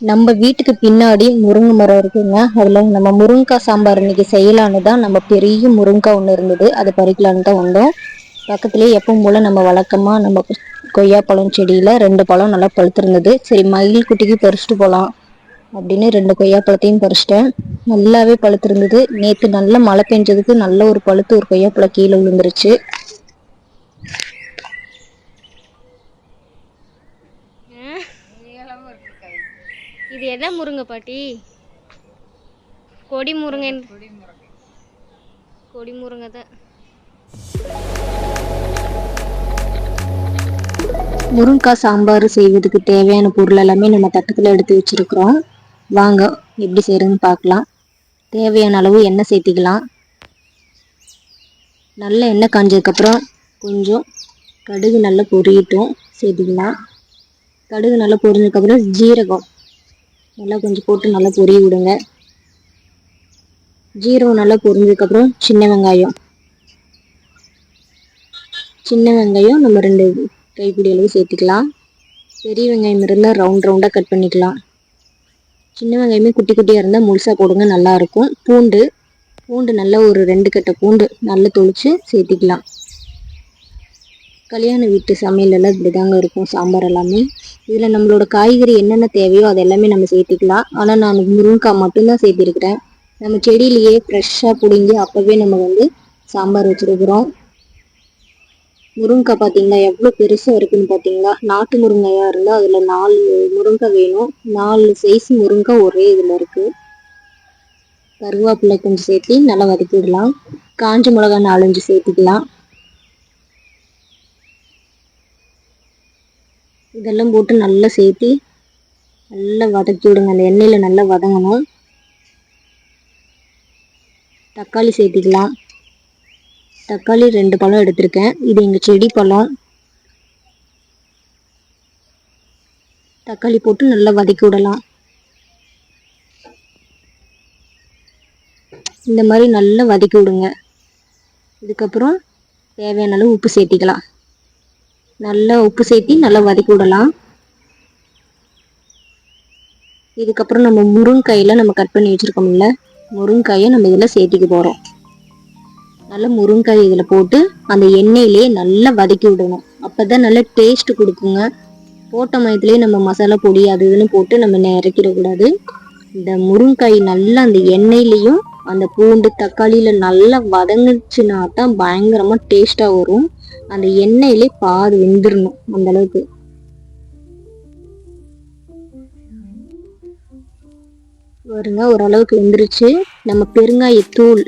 நம்ம வீட்டுக்கு பின்னாடி முருங்கை மரம் இருக்குங்க. அதுல நம்ம முருங்கைக்காய் சாம்பார் இன்னைக்கு செய்யலான்னு தான் நம்ம பெரிய முருங்கைக்காய் ஒன்று இருந்தது, அதை பறிக்கலான்னு தான் வந்தோம். பக்கத்துலேயே எப்பவும் போல நம்ம வழக்கமா நம்ம கொய்யாப்பழம் செடியில 2 பழம் நல்லா பழுத்திருந்தது. சரி மயில் குட்டிக்கு பறிச்சுட்டு போகலாம் அப்படின்னு 2 கொய்யாப்பழத்தையும் பறிச்சிட்டேன். நல்லாவே பழுத்திருந்தது. நேற்று நல்ல மழை பெஞ்சதுக்கு நல்ல ஒரு பழுத்து ஒரு கொய்யாப்பழம் கீழே விழுந்துருச்சு. இது எதை முருங்கை பாட்டி? கொடி முருங்கை. கொடி முருங்கை தான். முருங்கைக்காய் சாம்பார் செய்வதுக்கு தேவையான பொருள் எல்லாமே நம்ம தட்டத்தில் எடுத்து வச்சிருக்கிறோம். வாங்க எப்படி செய்யறதுன்னு பார்க்கலாம். தேவையான அளவு எண்ணெய் சேர்த்திக்கலாம். நல்ல எண்ணெய் காஞ்சதுக்கப்புறம் கொஞ்சம் கடுகு நல்லா பொரியட்டும் சேர்த்திக்கலாம். கடுகு நல்லா பொரிஞ்சதுக்கப்புறம் ஜீரகம் நல்லா கொஞ்சம் போட்டு நல்லா பொரிய விடுங்க. ஜீரகம் நல்லா பொரிஞ்சதுக்கப்புறம் சின்ன வெங்காயம் நம்ம 2 கைப்பிடி அளவு சேர்த்துக்கலாம். பெரிய வெங்காயம் இருந்தால் ரவுண்டாக கட் பண்ணிக்கலாம். சின்ன வெங்காயமே குட்டி குட்டியாக இருந்தால் முழுசாக போடுங்க, நல்லாயிருக்கும். பூண்டு நல்லா ஒரு 2 கட்டை பூண்டு நல்லா தொளிச்சு சேர்த்திக்கலாம். கல்யாண வீட்டு சமையலெல்லாம் இப்படி தாங்க இருக்கும் சாம்பார் எல்லாமே. இதில் நம்மளோட காய்கறி என்னென்ன தேவையோ அது எல்லாமே நம்ம சேர்த்திக்கலாம். ஆனால் நான் முருங்கைக்காய் மட்டும்தான் சேர்த்திருக்கிறேன். நம்ம செடியிலேயே ஃப்ரெஷ்ஷாக பிடிங்கி அப்போவே நம்ம சாம்பார் வச்சுருக்குறோம். முருங்கைக்காய் பார்த்தீங்களா எவ்வளோ பெருசாக இருக்குதுன்னு பார்த்தீங்களா. நாட்டு முருங்கையாக இருந்தால் அதில் 4 முருங்கை வேணும். 4 சைஸ் முருங்கை ஒரே இதில் இருக்குது. கருவேப்பிலை கொஞ்சம் சேர்த்து நல்லா வதக்கி விடலாம். காஞ்ச மிளகாய் 4-5 சேர்த்துக்கலாம். இதெல்லாம் போட்டு நல்லா சேர்த்து நல்லா வதக்கி விடுங்க. அந்த எண்ணெயில் நல்லா வதங்கணும். தக்காளி சேர்த்திக்கலாம். தக்காளி 2 பழம் எடுத்திருக்கேன். இது எங்கள் செடி பழம். தக்காளி போட்டு நல்லா வதக்கி விடலாம். இந்த மாதிரி நல்லா வதக்கி விடுங்க. இதுக்கப்புறம் தேவையான அளவு உப்பு சேர்த்திக்கலாம். நல்லா உப்பு சேர்த்தி நல்லா வதக்கி விடலாம். இதுக்கப்புறம் நம்ம முருங்கையில் நம்ம கட் பண்ணி வச்சுருக்கோம்ல, முருங்கையை நம்ம இதில் சேர்த்திக்க போகிறோம். நல்லா முருங்காய் இதில் போட்டு அந்த எண்ணெயிலே நல்லா வதக்கி விடணும். அப்போ தான் நல்லா டேஸ்ட் கொடுக்குங்க. போட்ட மயத்துலேயே நம்ம மசாலா பொடி அது இதுன்னு போட்டு நம்ம இறக்கிடக்கூடாது. இந்த முருங்காய் நல்லா அந்த எண்ணெயிலையும் அந்த பூண்டு தக்காளியில் நல்லா வதங்குச்சுனா தான் பயங்கரமாக டேஸ்ட்டாக வரும். அந்த எண்ணெயிலே பாதி வெந்துடணும் அந்த அளவுக்கு. வருங்க ஓரளவுக்கு வெந்துருச்சு. நம்ம பெருங்காயத்தூள்,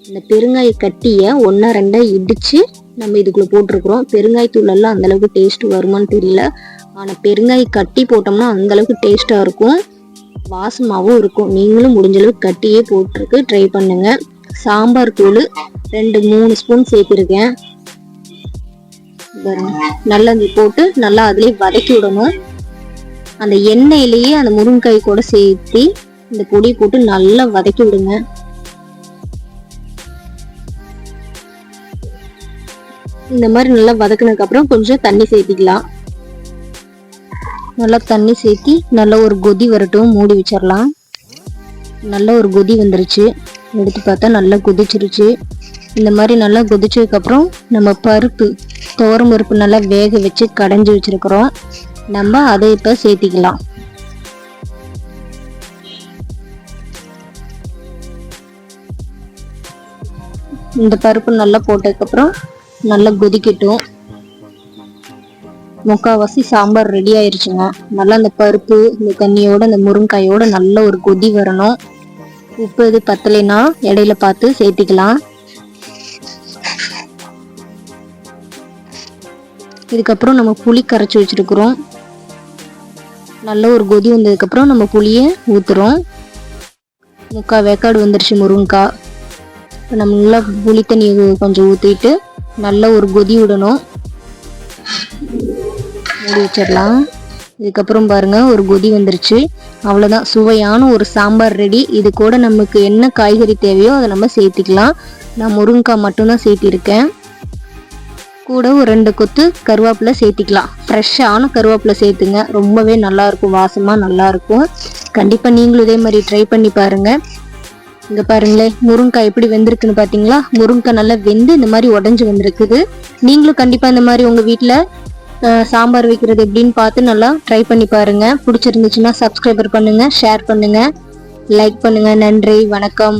இந்த பெருங்காய கட்டியை 1-2 இடித்து நம்ம இதுக்குள்ளே போட்டிருக்கிறோம். பெருங்காயத்தூள் எல்லாம் அந்தளவுக்கு டேஸ்ட் வருமானு தெரியல. ஆனால் பெருங்காய கட்டி போட்டோம்னா அந்தளவுக்கு டேஸ்ட்டாக இருக்கும், வாசமாகவும் இருக்கும். நீங்களும் முடிஞ்சளவுக்கு கட்டியே போட்டிருக்கு ட்ரை பண்ணுங்க. சாம்பார் தூள் 2-3 ஸ்பூன் சேர்த்துருக்கேன். நல்லா போட்டு நல்லா அதிலே வதக்கி விடணும். அந்த எண்ணெயிலேயே அந்த முருங்கைக்காய் கூட சேர்த்து இந்த பொடி போட்டு நல்லா வதக்கி விடுங்க. இந்த மாதிரி நல்லா வதக்கினதுக்கு அப்புறம் கொஞ்சம் தண்ணி சேர்த்திக்கலாம். நல்லா தண்ணி சேர்த்தி நல்லா ஒரு கொதி வரட்டும், மூடி வச்சிடலாம். நல்ல ஒரு கொதி வந்துருச்சு. எடுத்து பார்த்தா நல்லா கொதிச்சிருச்சு. இந்த மாதிரி நல்லா கொதிச்சதுக்கப்புறம் நம்ம பருப்பு, துவரம் பருப்பு நல்லா வேக வச்சு கடைஞ்சி வச்சிருக்கிறோம். நம்ம அதை இப்போ சேர்த்திக்கலாம். இந்த பருப்பு நல்லா போட்டதுக்கப்புறம் நல்லா கொதிக்கட்டும். முக்கால்வாசி சாம்பார் ரெடி ஆயிருச்சுங்க. நல்லா அந்த பருப்பு இந்த தண்ணியோட அந்த முருங்காயோட நல்ல ஒரு கொதி வரணும். உப்பு எது பத்தலைன்னா இடையில பார்த்து சேர்த்திக்கலாம். இதுக்கப்புறம் நம்ம புளி கரைச்சி வச்சிருக்கிறோம். நல்ல ஒரு கொதி வந்ததுக்கப்புறம் நம்ம புளியை ஊற்றுறோம். 3/4 வேக்காடு வந்துருச்சு முருங்காய். இப்போ நம்ம நல்லா புளி தண்ணி கொஞ்சம் ஊற்றிட்டு நல்ல ஒரு கொதி விடணும். மூடி வச்சிடலாம். இதுக்கப்புறம் பாருங்க ஒரு கொதி வந்துருச்சு. அவ்வளோதான், சுவையான ஒரு சாம்பார் ரெடி. இது கூட நமக்கு என்ன காய்கறி தேவையோ அதை நம்ம சேர்த்திக்கலாம். நான் முருங்காய் மட்டும்தான் சேர்த்திருக்கேன். கூட ஒரு 2 கொத்து கருவேப்பிலை சேர்த்திக்கலாம். ஃப்ரெஷ்ஷான கருவேப்பிலை சேர்த்துங்க, ரொம்பவே நல்லா இருக்கும், வாசமா நல்லா இருக்கும். கண்டிப்பா நீங்களும் இதே மாதிரி ட்ரை பண்ணி பாருங்க. இங்க பாருங்களேன், முருங்கைக்காய் எப்படி வெந்திருக்குன்னு பாத்தீங்களா? முருங்கைக்காய் நல்லா வெந்து இந்த மாதிரி உடஞ்சு வந்திருக்குது. நீங்களும் கண்டிப்பா இந்த மாதிரி உங்க வீட்டுல சாம்பார் வைக்கிறது எப்படின்னு பார்த்து நல்லா ட்ரை பண்ணி பாருங்க. பிடிச்சிருந்துச்சுன்னா சப்ஸ்கிரைபர் பண்ணுங்க, ஷேர் பண்ணுங்க, லைக் பண்ணுங்க. நன்றி, வணக்கம்.